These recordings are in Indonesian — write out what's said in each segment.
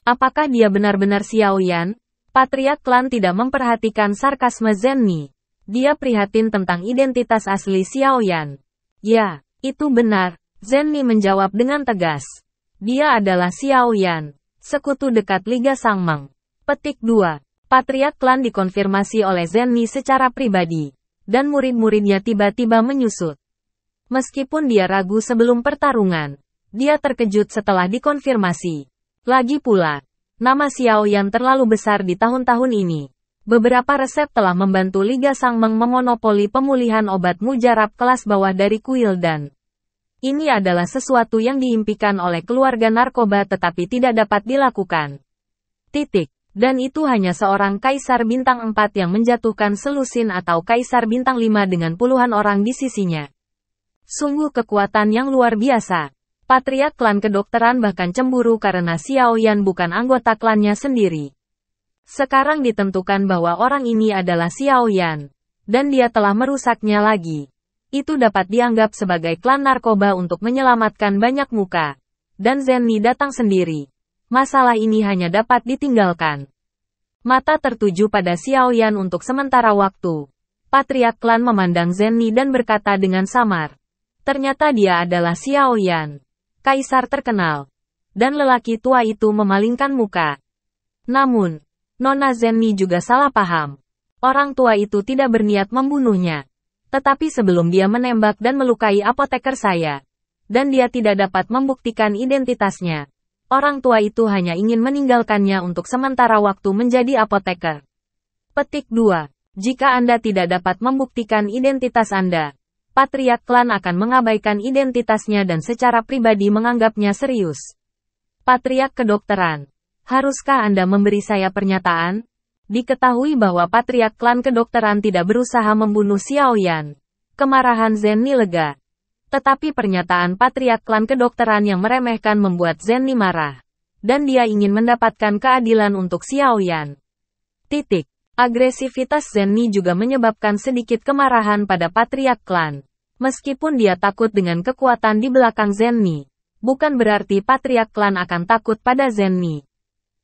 Apakah dia benar-benar Xiao Yan? Patriark klan tidak memperhatikan sarkasme Zenni. Dia prihatin tentang identitas asli Xiao Yan. Ya, itu benar, Zenni menjawab dengan tegas. Dia adalah Xiao Yan, sekutu dekat Liga Sangmeng. Petik 2. Patriark klan dikonfirmasi oleh Zenni secara pribadi, dan murid-muridnya tiba-tiba menyusut. Meskipun dia ragu sebelum pertarungan, dia terkejut setelah dikonfirmasi. Lagi pula, nama Xiao Yan terlalu besar di tahun-tahun ini. Beberapa resep telah membantu Liga Sangmeng memonopoli pemulihan obat mujarab kelas bawah dari kuil dan ini adalah sesuatu yang diimpikan oleh keluarga narkoba tetapi tidak dapat dilakukan. Titik. Dan itu hanya seorang Kaisar Bintang 4 yang menjatuhkan Selusin atau Kaisar Bintang 5 dengan puluhan orang di sisinya. Sungguh kekuatan yang luar biasa. Patriark klan kedokteran bahkan cemburu karena Xiao Yan bukan anggota klannya sendiri. Sekarang ditentukan bahwa orang ini adalah Xiao Yan, dan dia telah merusaknya lagi. Itu dapat dianggap sebagai klan narkoba untuk menyelamatkan banyak muka. Dan Zenni datang sendiri. Masalah ini hanya dapat ditinggalkan. Mata tertuju pada Xiao Yan untuk sementara waktu. Patriark klan memandang Zenni dan berkata dengan samar. Ternyata dia adalah Xiao Yan, kaisar terkenal. Dan lelaki tua itu memalingkan muka. Namun, Nona Zenni juga salah paham. Orang tua itu tidak berniat membunuhnya. Tetapi sebelum dia menembak dan melukai apoteker saya, dan dia tidak dapat membuktikan identitasnya, orang tua itu hanya ingin meninggalkannya untuk sementara waktu menjadi apoteker. Petik 2. Jika Anda tidak dapat membuktikan identitas Anda, Patriark klan akan mengabaikan identitasnya dan secara pribadi menganggapnya serius. Patriark kedokteran. Haruskah Anda memberi saya pernyataan? Diketahui bahwa Patriark klan kedokteran tidak berusaha membunuh Xiao Yan. Kemarahan Zenni lega. Tetapi pernyataan Patriark klan kedokteran yang meremehkan membuat Zenni marah. Dan dia ingin mendapatkan keadilan untuk Xiao Yan. Titik. Agresivitas Zenni juga menyebabkan sedikit kemarahan pada Patriark klan. Meskipun dia takut dengan kekuatan di belakang Zenni, bukan berarti Patriark klan akan takut pada Zenni.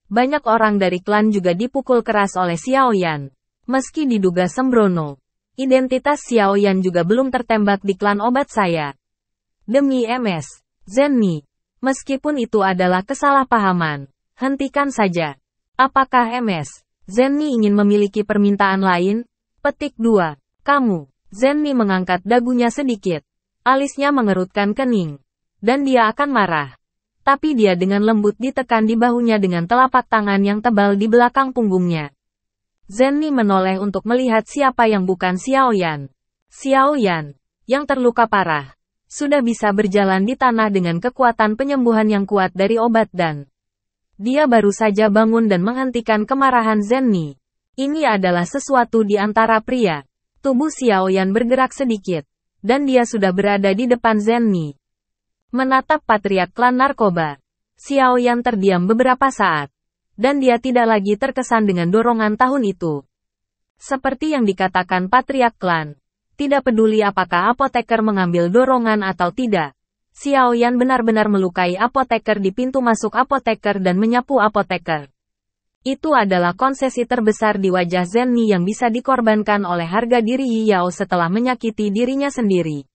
Banyak orang dari klan juga dipukul keras oleh Xiao Yan. Meski diduga sembrono, identitas Xiao Yan juga belum tertembak di klan obat saya. Demi MS Zenni, meskipun itu adalah kesalahpahaman, hentikan saja. Apakah MS Zenni ingin memiliki permintaan lain? Petik 2. Kamu. Zenni mengangkat dagunya sedikit. Alisnya mengerutkan kening. Dan dia akan marah. Tapi dia dengan lembut ditekan di bahunya dengan telapak tangan yang tebal di belakang punggungnya. Zenni menoleh untuk melihat siapa yang bukan Xiao Yan. Xiao Yan, yang terluka parah, sudah bisa berjalan di tanah dengan kekuatan penyembuhan yang kuat dari obat dan dia baru saja bangun dan menghentikan kemarahan Zenni. Ini adalah sesuatu di antara pria. Tubuh Xiao Yan bergerak sedikit, dan dia sudah berada di depan Zenni. Menatap Patriark klan narkoba, Xiao Yan terdiam beberapa saat, dan dia tidak lagi terkesan dengan dorongan tahun itu. Seperti yang dikatakan Patriark klan, tidak peduli apakah apoteker mengambil dorongan atau tidak, Xiao Yan benar-benar melukai apoteker di pintu masuk apoteker dan menyapu apoteker. Itu adalah konsesi terbesar di wajah Zenni yang bisa dikorbankan oleh harga diri Yi Yao setelah menyakiti dirinya sendiri.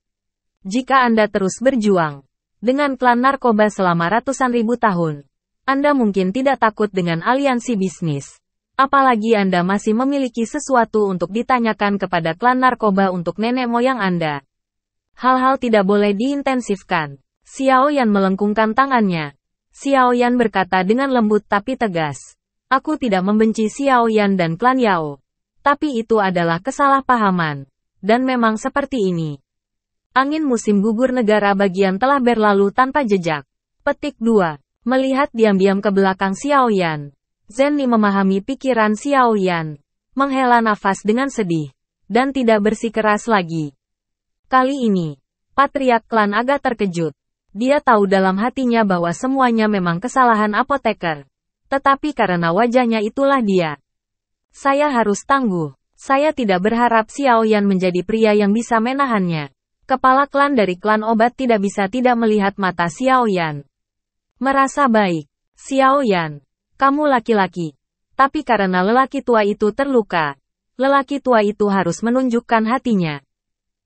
Jika Anda terus berjuang dengan klan narkoba selama ratusan ribu tahun, Anda mungkin tidak takut dengan aliansi bisnis. Apalagi Anda masih memiliki sesuatu untuk ditanyakan kepada klan narkoba untuk nenek moyang Anda. Hal-hal tidak boleh diintensifkan. Xiao Yan melengkungkan tangannya. Xiao Yan berkata dengan lembut tapi tegas. Aku tidak membenci Xiao Yan dan klan Yao. Tapi itu adalah kesalahpahaman. Dan memang seperti ini. Angin musim gugur negara bagian telah berlalu tanpa jejak. Petik 2. Melihat diam-diam ke belakang Xiao Yan, Zenni memahami pikiran Xiao Yan. Menghela nafas dengan sedih. Dan tidak bersikeras lagi. Kali ini, Patriark klan agak terkejut. Dia tahu dalam hatinya bahwa semuanya memang kesalahan apoteker. Tetapi karena wajahnya itulah dia. Saya harus tangguh. Saya tidak berharap Xiao Yan menjadi pria yang bisa menahannya. Kepala klan dari klan obat tidak bisa tidak melihat mata Xiao Yan. Merasa baik. Xiao Yan, Kamu laki-laki. Tapi karena lelaki tua itu terluka, lelaki tua itu harus menunjukkan hatinya.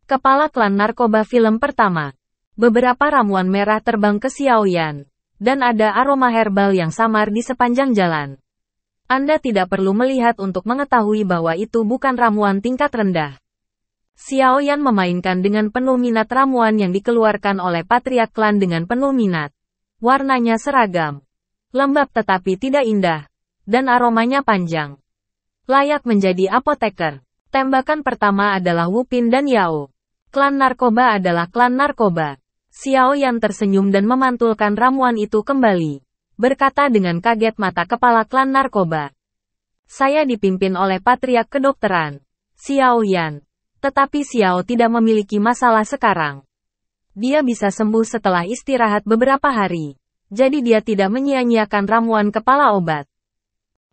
Kepala klan narkoba film pertama. Beberapa ramuan merah terbang ke Xiaoyan. Dan ada aroma herbal yang samar di sepanjang jalan. Anda tidak perlu melihat untuk mengetahui bahwa itu bukan ramuan tingkat rendah. Xiaoyan memainkan dengan penuh minat ramuan yang dikeluarkan oleh patriark klan dengan penuh minat. Warnanya seragam. Lembab tetapi tidak indah. Dan aromanya panjang. Layak menjadi apoteker. Tembakan pertama adalah Wupin dan Yao. Klan narkoba adalah klan narkoba. Xiaoyan tersenyum dan memantulkan ramuan itu kembali. Berkata dengan kaget mata kepala klan narkoba. Saya dipimpin oleh patriark kedokteran. Xiaoyan. Tetapi Xiao tidak memiliki masalah sekarang. Dia bisa sembuh setelah istirahat beberapa hari. Jadi dia tidak menyia-nyiakan ramuan kepala obat.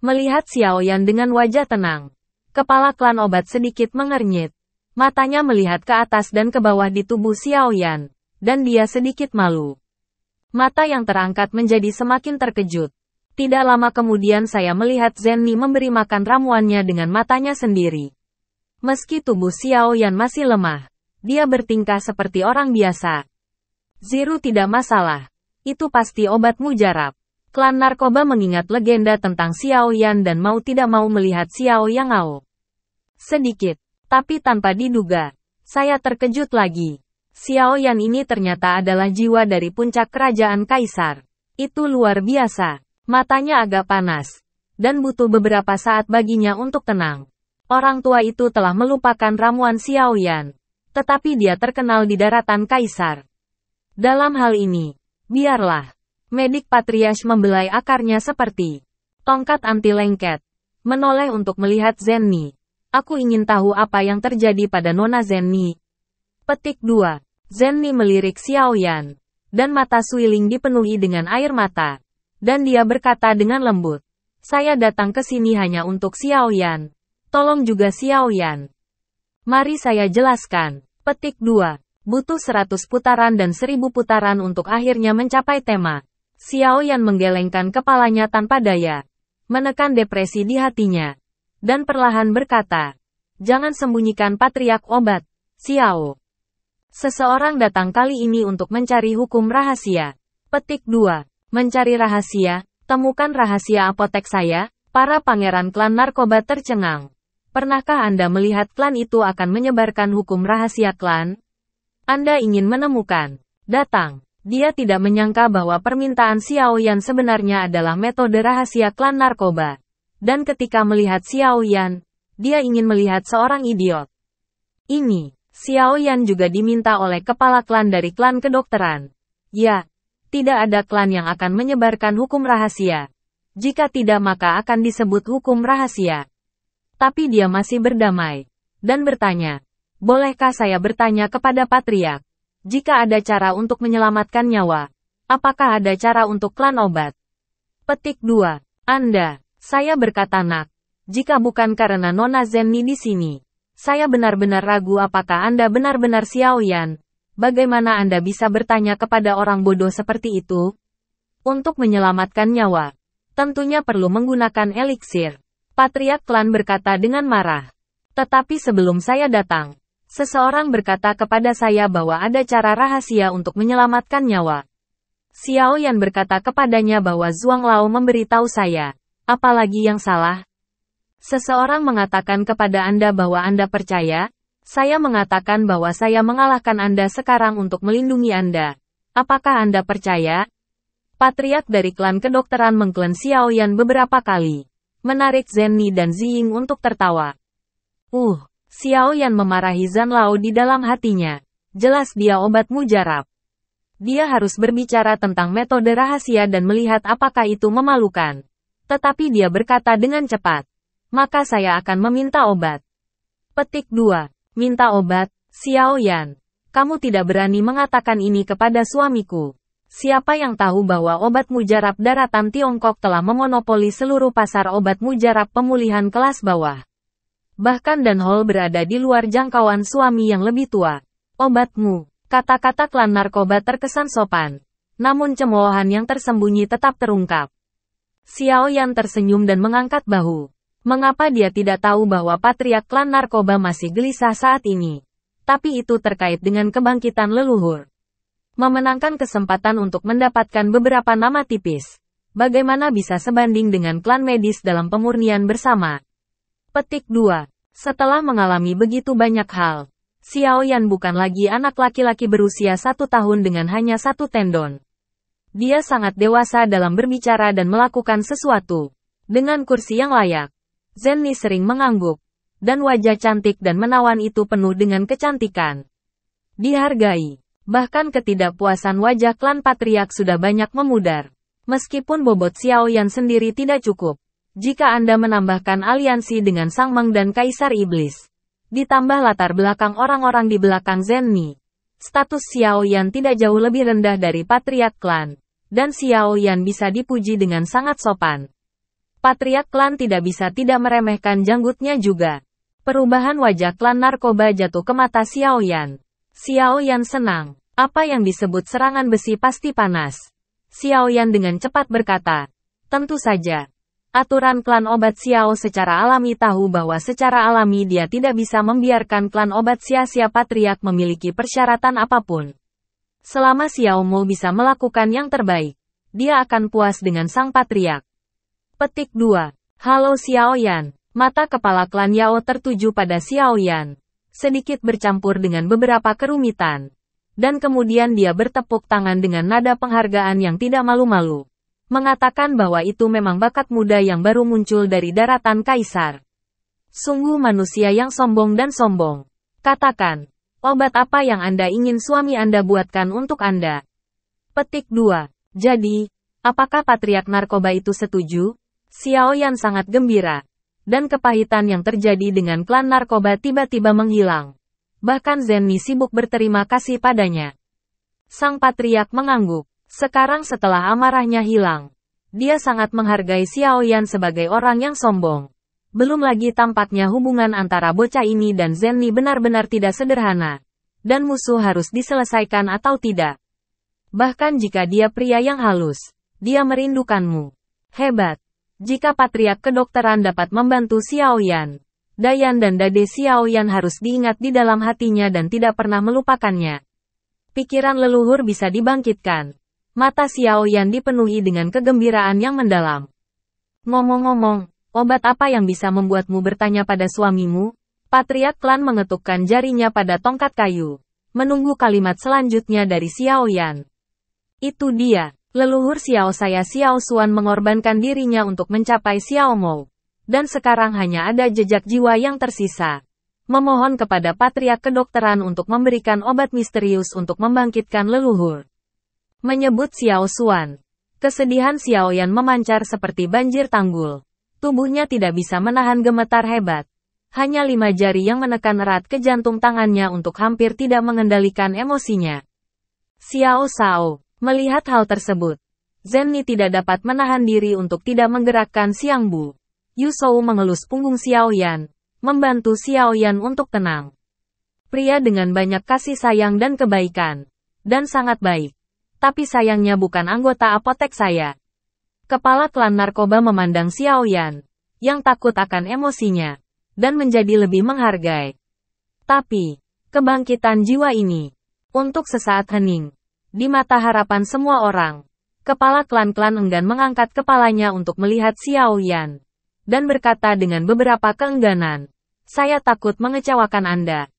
Melihat Xiaoyan dengan wajah tenang. Kepala klan obat sedikit mengernyit. Matanya melihat ke atas dan ke bawah di tubuh Xiaoyan. Dan dia sedikit malu. Mata yang terangkat menjadi semakin terkejut. Tidak lama kemudian saya melihat Zenni memberi makan ramuannya dengan matanya sendiri. Meski tubuh Xiaoyan masih lemah, dia bertingkah seperti orang biasa. Ziru tidak masalah. Itu pasti obat mujarab. Klan narkoba mengingat legenda tentang Xiaoyan dan mau tidak mau melihat Xiao Yang Ao. Sedikit, tapi tanpa diduga, saya terkejut lagi. Xiaoyan ini ternyata adalah jiwa dari puncak kerajaan kaisar. Itu luar biasa. Matanya agak panas. Dan butuh beberapa saat baginya untuk tenang. Orang tua itu telah melupakan ramuan Xiaoyan. Tetapi dia terkenal di daratan kaisar. Dalam hal ini, biarlah. Medik Patriarch membelai akarnya seperti tongkat anti lengket. Menoleh untuk melihat Zenni. Aku ingin tahu apa yang terjadi pada Nona Zenni. Petik 2. Zenni melirik Xiaoyan. Dan mata Suiling dipenuhi dengan air mata. Dan dia berkata dengan lembut. Saya datang ke sini hanya untuk Xiaoyan. Tolong juga Xiaoyan. Mari saya jelaskan. Petik 2. Butuh 100 putaran dan 1000 putaran untuk akhirnya mencapai tema. Xiaoyan menggelengkan kepalanya tanpa daya. Menekan depresi di hatinya. Dan perlahan berkata. Jangan sembunyikan patriark obat, Xiao. Seseorang datang kali ini untuk mencari hukum rahasia. Petik 2. Mencari rahasia, temukan rahasia apotek saya. Para pangeran klan narkoba tercengang. Pernahkah Anda melihat klan itu akan menyebarkan hukum rahasia klan? Anda ingin menemukan. Datang. Dia tidak menyangka bahwa permintaan Xiaoyan sebenarnya adalah metode rahasia klan narkoba. Dan ketika melihat Xiaoyan, dia ingin melihat seorang idiot. Ini. Xiaoyan juga diminta oleh kepala klan dari klan kedokteran. Ya, tidak ada klan yang akan menyebarkan hukum rahasia. Jika tidak maka akan disebut hukum rahasia. Tapi dia masih berdamai. Dan bertanya, bolehkah saya bertanya kepada patriark? Jika ada cara untuk menyelamatkan nyawa, apakah ada cara untuk klan obat? Petik 2. Anda, saya berkata nak. Jika bukan karena Nona Zenni di sini. Saya benar-benar ragu apakah Anda benar-benar Xiaoyan. Bagaimana Anda bisa bertanya kepada orang bodoh seperti itu? Untuk menyelamatkan nyawa, tentunya perlu menggunakan eliksir. Patriark klan berkata dengan marah. Tetapi sebelum saya datang, seseorang berkata kepada saya bahwa ada cara rahasia untuk menyelamatkan nyawa. Xiaoyan berkata kepadanya bahwa Zhuang Lao memberitahu saya. Apalagi yang salah? Seseorang mengatakan kepada Anda bahwa Anda percaya? Saya mengatakan bahwa saya mengalahkan Anda sekarang untuk melindungi Anda. Apakah Anda percaya? Patriark dari klan kedokteran mengklaim Xiaoyan beberapa kali. Menarik Zenni dan Ziying untuk tertawa. Xiaoyan memarahi Zhan Lao di dalam hatinya. Jelas dia obat mujarab. Dia harus berbicara tentang metode rahasia dan melihat apakah itu memalukan. Tetapi dia berkata dengan cepat. Maka saya akan meminta obat. Petik 2. Minta obat, Xiaoyan. Kamu tidak berani mengatakan ini kepada suamiku. Siapa yang tahu bahwa obat mujarab daratan Tiongkok telah memonopoli seluruh pasar obat mujarab pemulihan kelas bawah. Bahkan Dan Hall berada di luar jangkauan suami yang lebih tua. Obatmu, kata-kata klan narkoba terkesan sopan. Namun cemoohan yang tersembunyi tetap terungkap. Xiao Yan tersenyum dan mengangkat bahu. Mengapa dia tidak tahu bahwa patriark klan narkoba masih gelisah saat ini? Tapi itu terkait dengan kebangkitan leluhur. Memenangkan kesempatan untuk mendapatkan beberapa nama tipis. Bagaimana bisa sebanding dengan klan medis dalam pemurnian bersama? Petik 2. Setelah mengalami begitu banyak hal, Xiao Yan bukan lagi anak laki-laki berusia 1 tahun dengan hanya 1 tendon. Dia sangat dewasa dalam berbicara dan melakukan sesuatu. Dengan kursi yang layak, Zenny sering mengangguk, dan wajah cantik dan menawan itu penuh dengan kecantikan. Dihargai. Bahkan ketidakpuasan wajah klan patriark sudah banyak memudar. Meskipun bobot Xiao Yan sendiri tidak cukup. Jika Anda menambahkan aliansi dengan Sang Meng dan Kaisar Iblis, ditambah latar belakang orang-orang di belakang Zenny, status Xiao Yan tidak jauh lebih rendah dari patriark klan, dan Xiao Yan bisa dipuji dengan sangat sopan. Patriark klan tidak bisa tidak meremehkan janggutnya juga. Perubahan wajah klan narkoba jatuh ke mata Xiao Yan. Xiao Yan senang. Apa yang disebut serangan besi pasti panas. Xiao Yan dengan cepat berkata, tentu saja. Aturan klan obat Xiao secara alami tahu bahwa secara alami dia tidak bisa membiarkan klan obat sia-sia patriark memiliki persyaratan apapun. Selama Xiao Mo bisa melakukan yang terbaik, dia akan puas dengan sang patriark. Petik 2. Halo Xiao Yan. Mata kepala klan Yao tertuju pada Xiao Yan. Sedikit bercampur dengan beberapa kerumitan. Dan kemudian dia bertepuk tangan dengan nada penghargaan yang tidak malu-malu. Mengatakan bahwa itu memang bakat muda yang baru muncul dari daratan Kaisar. Sungguh manusia yang sombong dan sombong. Katakan, obat apa yang Anda ingin suami Anda buatkan untuk Anda? Petik 2. Jadi, apakah patriark narkoba itu setuju? Xiao Yan sangat gembira. Dan kepahitan yang terjadi dengan klan narkoba tiba-tiba menghilang. Bahkan Zenny sibuk berterima kasih padanya. Sang patriark mengangguk. Sekarang setelah amarahnya hilang, dia sangat menghargai Xiao Yan sebagai orang yang sombong. Belum lagi tampaknya hubungan antara bocah ini dan Zenny benar-benar tidak sederhana. Dan musuh harus diselesaikan atau tidak. Bahkan jika dia pria yang halus, dia merindukanmu. Hebat. Jika patriark kedokteran dapat membantu Xiao Yan, Dayan dan Dade Xiao Yan harus diingat di dalam hatinya dan tidak pernah melupakannya. Pikiran leluhur bisa dibangkitkan. Mata Xiao Yan dipenuhi dengan kegembiraan yang mendalam. Ngomong-ngomong, obat apa yang bisa membuatmu bertanya pada suamimu? Patriark klan mengetukkan jarinya pada tongkat kayu, menunggu kalimat selanjutnya dari Xiao Yan. Itu dia. Leluhur Xiao saya Xiao Xuan mengorbankan dirinya untuk mencapai Xiao Mo. Dan sekarang hanya ada jejak jiwa yang tersisa. Memohon kepada patriark kedokteran untuk memberikan obat misterius untuk membangkitkan leluhur. Menyebut Xiao Xuan. Kesedihan Xiao Yan memancar seperti banjir tanggul. Tubuhnya tidak bisa menahan gemetar hebat. Hanya 5 jari yang menekan erat ke jantung tangannya untuk hampir tidak mengendalikan emosinya. Xiao Shao. Melihat hal tersebut, Zenny tidak dapat menahan diri untuk tidak menggerakkan Xiang Bu. Yu Shou mengelus punggung Xiao Yan, membantu Xiao Yan untuk tenang. Pria dengan banyak kasih sayang dan kebaikan, dan sangat baik. Tapi sayangnya bukan anggota apotek saya. Kepala klan narkoba memandang Xiao Yan, yang takut akan emosinya, dan menjadi lebih menghargai. Tapi, kebangkitan jiwa ini, untuk sesaat hening. Di mata harapan semua orang, kepala klan-klan enggan mengangkat kepalanya untuk melihat Xiao Yan. Dan berkata dengan beberapa keengganan, saya takut mengecewakan Anda.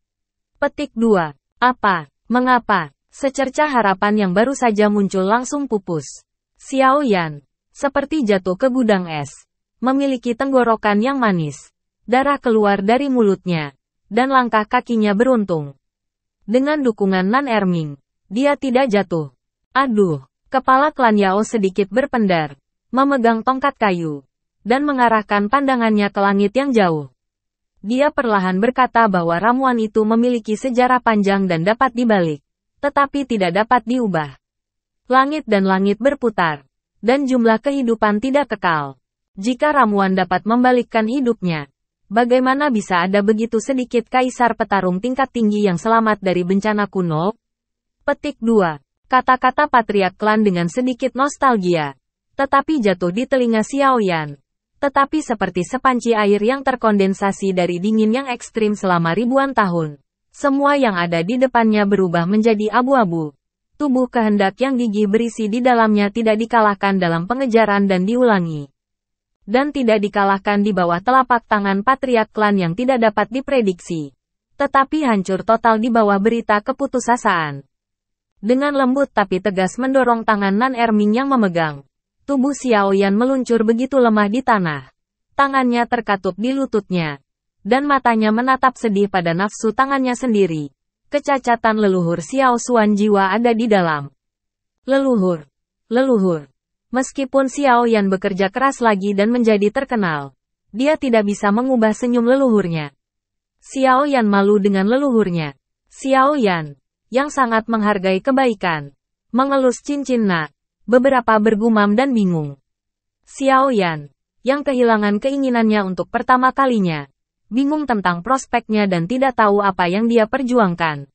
Petik 2. Apa? Mengapa? Secercah harapan yang baru saja muncul langsung pupus. Xiao Yan, seperti jatuh ke gudang es, memiliki tenggorokan yang manis. Darah keluar dari mulutnya, dan langkah kakinya beruntung. Dengan dukungan Nan Erming, dia tidak jatuh. Aduh, kepala klan Yao sedikit berpendar, memegang tongkat kayu, dan mengarahkan pandangannya ke langit yang jauh. Dia perlahan berkata bahwa ramuan itu memiliki sejarah panjang dan dapat dibalik, tetapi tidak dapat diubah. Langit dan langit berputar, dan jumlah kehidupan tidak kekal. Jika ramuan dapat membalikkan hidupnya, bagaimana bisa ada begitu sedikit kaisar petarung tingkat tinggi yang selamat dari bencana kuno? Petik 2. Kata-kata patriark klan dengan sedikit nostalgia. tetapi jatuh di telinga Xiaoyan. Tetapi seperti sepanci air yang terkondensasi dari dingin yang ekstrim selama ribuan tahun. Semua yang ada di depannya berubah menjadi abu-abu. Tubuh kehendak yang gigih berisi di dalamnya tidak dikalahkan dalam pengejaran dan diulangi. Dan tidak dikalahkan di bawah telapak tangan patriark klan yang tidak dapat diprediksi. Tetapi hancur total di bawah berita keputusasaan. Dengan lembut tapi tegas mendorong tangan Nan Erming yang memegang. Tubuh Xiaoyan meluncur begitu lemah di tanah. Tangannya terkatup di lututnya. Dan matanya menatap sedih pada nafsu tangannya sendiri. Kecacatan leluhur Xiao Xuan jiwa ada di dalam. Leluhur. Leluhur. Meskipun Xiaoyan bekerja keras lagi dan menjadi terkenal, dia tidak bisa mengubah senyum leluhurnya. Xiaoyan malu dengan leluhurnya. Xiaoyan, yang sangat menghargai kebaikan, mengelus cincin Na. Beberapa bergumam dan bingung. Xiaoyan, yang kehilangan keinginannya untuk pertama kalinya, bingung tentang prospeknya dan tidak tahu apa yang dia perjuangkan.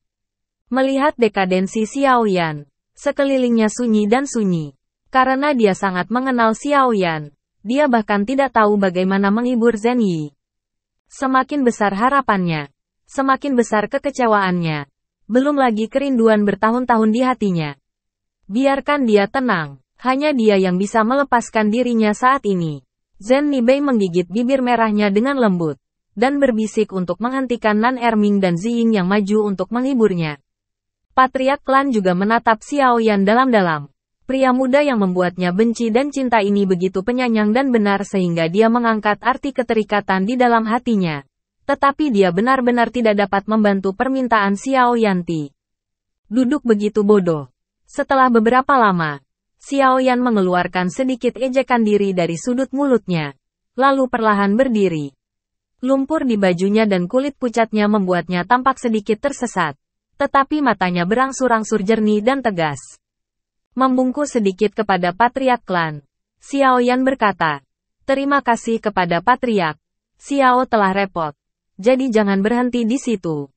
Melihat dekadensi Xiaoyan, sekelilingnya sunyi dan sunyi. Karena dia sangat mengenal Xiaoyan, dia bahkan tidak tahu bagaimana menghibur Zhen Yi. Semakin besar harapannya, semakin besar kekecewaannya. Belum lagi kerinduan bertahun-tahun di hatinya. Biarkan dia tenang, hanya dia yang bisa melepaskan dirinya saat ini. Zhen Nibei menggigit bibir merahnya dengan lembut, dan berbisik untuk menghentikan Nan Erming dan Ziying yang maju untuk menghiburnya. Patriark klan juga menatap Xiaoyan dalam-dalam. Pria muda yang membuatnya benci dan cinta ini begitu penyayang dan benar sehingga dia mengangkat arti keterikatan di dalam hatinya. Tetapi dia benar-benar tidak dapat membantu permintaan Xiaoyan Ti. Duduk begitu bodoh. Setelah beberapa lama, Xiaoyan mengeluarkan sedikit ejekan diri dari sudut mulutnya, lalu perlahan berdiri. Lumpur di bajunya dan kulit pucatnya membuatnya tampak sedikit tersesat, tetapi matanya berangsur-angsur jernih dan tegas. Membungkuk sedikit kepada patriark klan, Xiaoyan berkata, "Terima kasih kepada patriark. Xiao telah repot, jadi jangan berhenti di situ.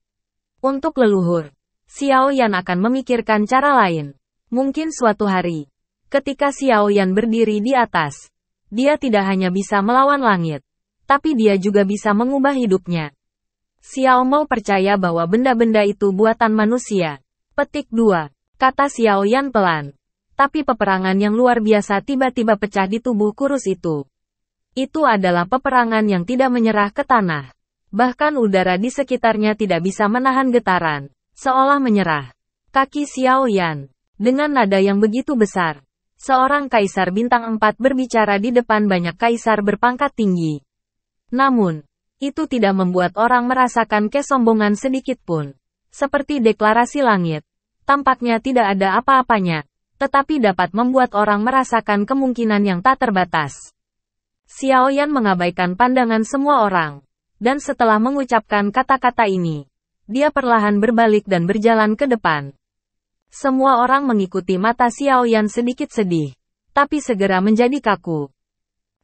Untuk leluhur, Xiaoyan akan memikirkan cara lain. Mungkin suatu hari, ketika Xiaoyan berdiri di atas, dia tidak hanya bisa melawan langit, tapi dia juga bisa mengubah hidupnya." Xiao mau percaya bahwa benda-benda itu buatan manusia. Petik 2. Kata Xiaoyan pelan. Tapi peperangan yang luar biasa tiba-tiba pecah di tubuh kurus itu. Itu adalah peperangan yang tidak menyerah ke tanah. Bahkan udara di sekitarnya tidak bisa menahan getaran, seolah menyerah. Kaki Xiaoyan, dengan nada yang begitu besar, seorang kaisar bintang 4 berbicara di depan banyak kaisar berpangkat tinggi. Namun, itu tidak membuat orang merasakan kesombongan sedikit pun. Seperti deklarasi langit, tampaknya tidak ada apa-apanya, tetapi dapat membuat orang merasakan kemungkinan yang tak terbatas. Xiaoyan mengabaikan pandangan semua orang, dan setelah mengucapkan kata-kata ini, dia perlahan berbalik dan berjalan ke depan. Semua orang mengikuti mata Xiaoyan sedikit sedih, tapi segera menjadi kaku.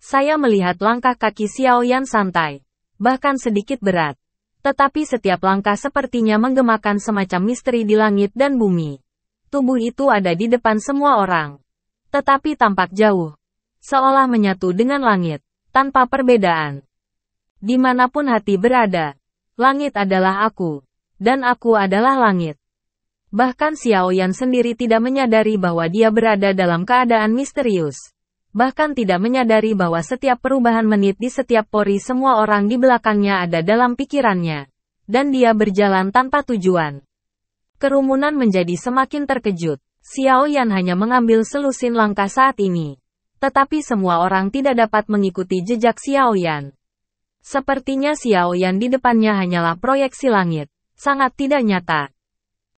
Saya melihat langkah kaki Xiaoyan santai, bahkan sedikit berat. Tetapi setiap langkah sepertinya menggemakan semacam misteri di langit dan bumi. Tubuh itu ada di depan semua orang. Tetapi tampak jauh, seolah menyatu dengan langit, tanpa perbedaan. Dimanapun hati berada, langit adalah aku, dan aku adalah langit. Bahkan Xiaoyan sendiri tidak menyadari bahwa dia berada dalam keadaan misterius. Bahkan tidak menyadari bahwa setiap perubahan menit di setiap pori semua orang di belakangnya ada dalam pikirannya. Dan dia berjalan tanpa tujuan. Kerumunan menjadi semakin terkejut. Xiaoyan hanya mengambil selusin langkah saat ini. Tetapi semua orang tidak dapat mengikuti jejak Xiaoyan. Sepertinya Xiaoyan di depannya hanyalah proyeksi langit. Sangat tidak nyata.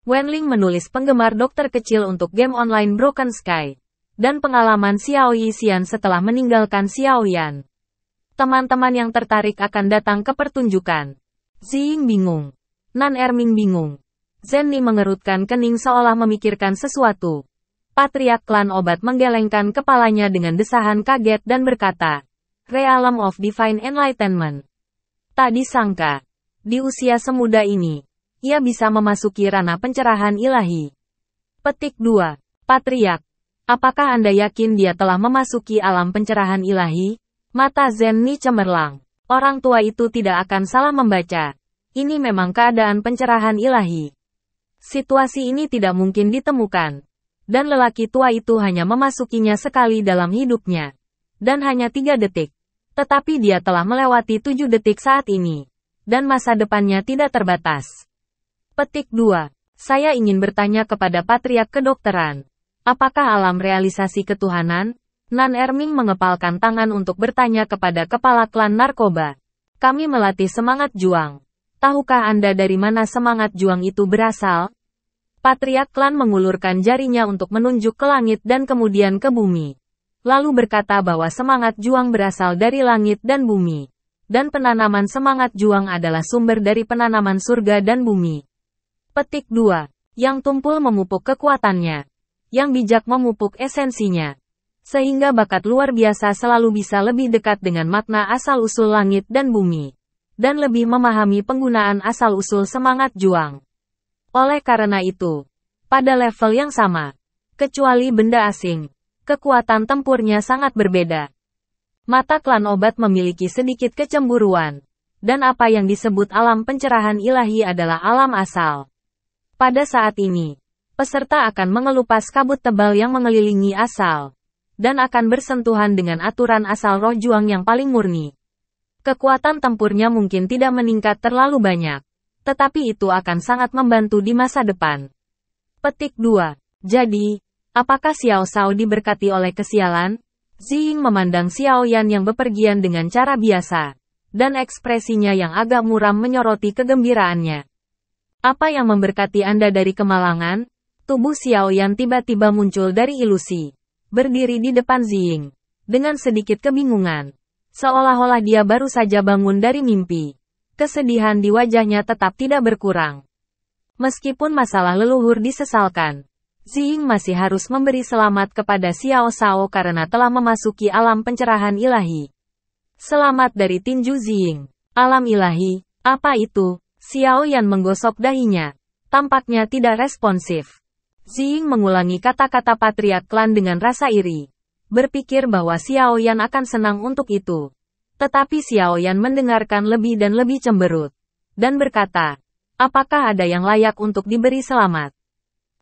Wenling menulis penggemar dokter kecil untuk game online Broken Sky. Dan pengalaman Xiao Yixian setelah meninggalkan Xiaoyan. Teman-teman yang tertarik akan datang ke pertunjukan. Ziying bingung. Nan Erming bingung. Zhen Ni mengerutkan kening seolah memikirkan sesuatu. Patriark klan obat menggelengkan kepalanya dengan desahan kaget dan berkata, "Realm of Divine Enlightenment." Tak disangka, di usia semuda ini, ia bisa memasuki ranah pencerahan ilahi. Petik 2. Patriark. Apakah Anda yakin dia telah memasuki alam pencerahan ilahi? Mata Zenni cemerlang. Orang tua itu tidak akan salah membaca. Ini memang keadaan pencerahan ilahi. Situasi ini tidak mungkin ditemukan. Dan lelaki tua itu hanya memasukinya sekali dalam hidupnya. Dan hanya 3 detik. Tetapi dia telah melewati 7 detik saat ini. Dan masa depannya tidak terbatas. Petik 2. Saya ingin bertanya kepada Patriark Kedokteran. Apakah alam realisasi ketuhanan? Nan Erming mengepalkan tangan untuk bertanya kepada kepala klan narkoba. Kami melatih semangat juang. Tahukah Anda dari mana semangat juang itu berasal? Patriark klan mengulurkan jarinya untuk menunjuk ke langit dan kemudian ke bumi. Lalu berkata bahwa semangat juang berasal dari langit dan bumi. Dan penanaman semangat juang adalah sumber dari penanaman surga dan bumi. Petik 2. Yang tumpul memupuk kekuatannya. Yang bijak memupuk esensinya. Sehingga bakat luar biasa selalu bisa lebih dekat dengan makna asal-usul langit dan bumi. Dan lebih memahami penggunaan asal-usul semangat juang. Oleh karena itu, pada level yang sama, kecuali benda asing, kekuatan tempurnya sangat berbeda. Mata klan obat memiliki sedikit kecemburuan. Dan apa yang disebut alam pencerahan ilahi adalah alam asal. Pada saat ini, peserta akan mengelupas kabut tebal yang mengelilingi asal. Dan akan bersentuhan dengan aturan asal roh juang yang paling murni. Kekuatan tempurnya mungkin tidak meningkat terlalu banyak. Tetapi itu akan sangat membantu di masa depan. Petik 2. Jadi, apakah Xiao Shao diberkati oleh kesialan? Ziying memandang Xiao Yan yang bepergian dengan cara biasa. Dan ekspresinya yang agak muram menyoroti kegembiraannya. Apa yang memberkati Anda dari kemalangan? Tubuh Xiao Yan tiba-tiba muncul dari ilusi. Berdiri di depan Ziying. Dengan sedikit kebingungan. Seolah-olah dia baru saja bangun dari mimpi. Kesedihan di wajahnya tetap tidak berkurang. Meskipun masalah leluhur disesalkan, Ziying masih harus memberi selamat kepada Xiao Shao karena telah memasuki alam pencerahan ilahi. Selamat dari tinju Ziying. Alam ilahi, apa itu? Xiao Yan menggosok dahinya. Tampaknya tidak responsif. Ziying mengulangi kata-kata Patriark klan dengan rasa iri. Berpikir bahwa Xiao Yan akan senang untuk itu. Tetapi Xiao Yan mendengarkan lebih dan lebih cemberut. Dan berkata, apakah ada yang layak untuk diberi selamat?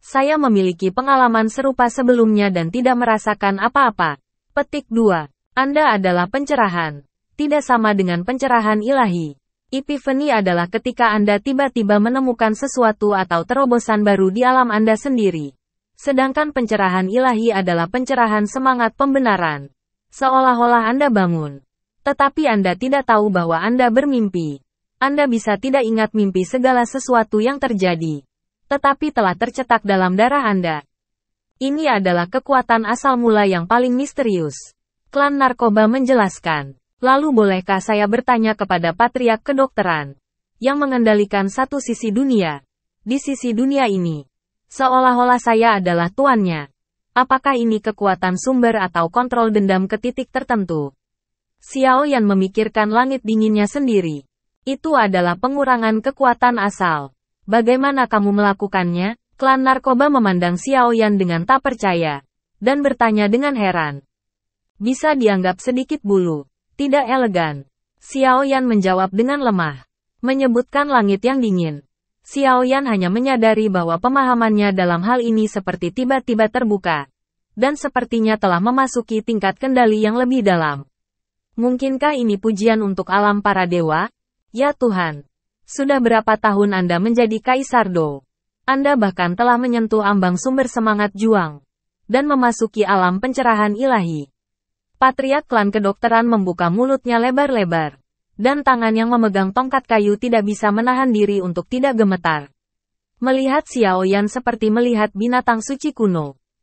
Saya memiliki pengalaman serupa sebelumnya dan tidak merasakan apa-apa. Petik 2. Anda adalah pencerahan. Tidak sama dengan pencerahan ilahi. Epiphany adalah ketika Anda tiba-tiba menemukan sesuatu atau terobosan baru di alam Anda sendiri. Sedangkan pencerahan ilahi adalah pencerahan semangat pembenaran. Seolah-olah Anda bangun. Tetapi Anda tidak tahu bahwa Anda bermimpi. Anda bisa tidak ingat mimpi segala sesuatu yang terjadi. Tetapi telah tercetak dalam darah Anda. Ini adalah kekuatan asal mula yang paling misterius. Klan narkoba menjelaskan. Lalu bolehkah saya bertanya kepada Patriark Kedokteran, yang mengendalikan satu sisi dunia? Di sisi dunia ini, seolah-olah saya adalah tuannya. Apakah ini kekuatan sumber atau kontrol dendam ke titik tertentu? Xiao Yan memikirkan langit dinginnya sendiri. Itu adalah pengurangan kekuatan asal. Bagaimana kamu melakukannya? Klan narkoba memandang Xiao Yan dengan tak percaya, dan bertanya dengan heran. Bisa dianggap sedikit bulu. Tidak elegan. Xiao Yan menjawab dengan lemah. Menyebutkan langit yang dingin. Xiao Yan hanya menyadari bahwa pemahamannya dalam hal ini seperti tiba-tiba terbuka. Dan sepertinya telah memasuki tingkat kendali yang lebih dalam. Mungkinkah ini pujian untuk alam para dewa? Ya Tuhan. Sudah berapa tahun Anda menjadi Kaisar Do? Anda bahkan telah menyentuh ambang sumber semangat juang. Dan memasuki alam pencerahan ilahi. Patriark klan kedokteran membuka mulutnya lebar-lebar. Dan tangan yang memegang tongkat kayu tidak bisa menahan diri untuk tidak gemetar. Melihat Xiao Yan seperti melihat binatang suci kuno.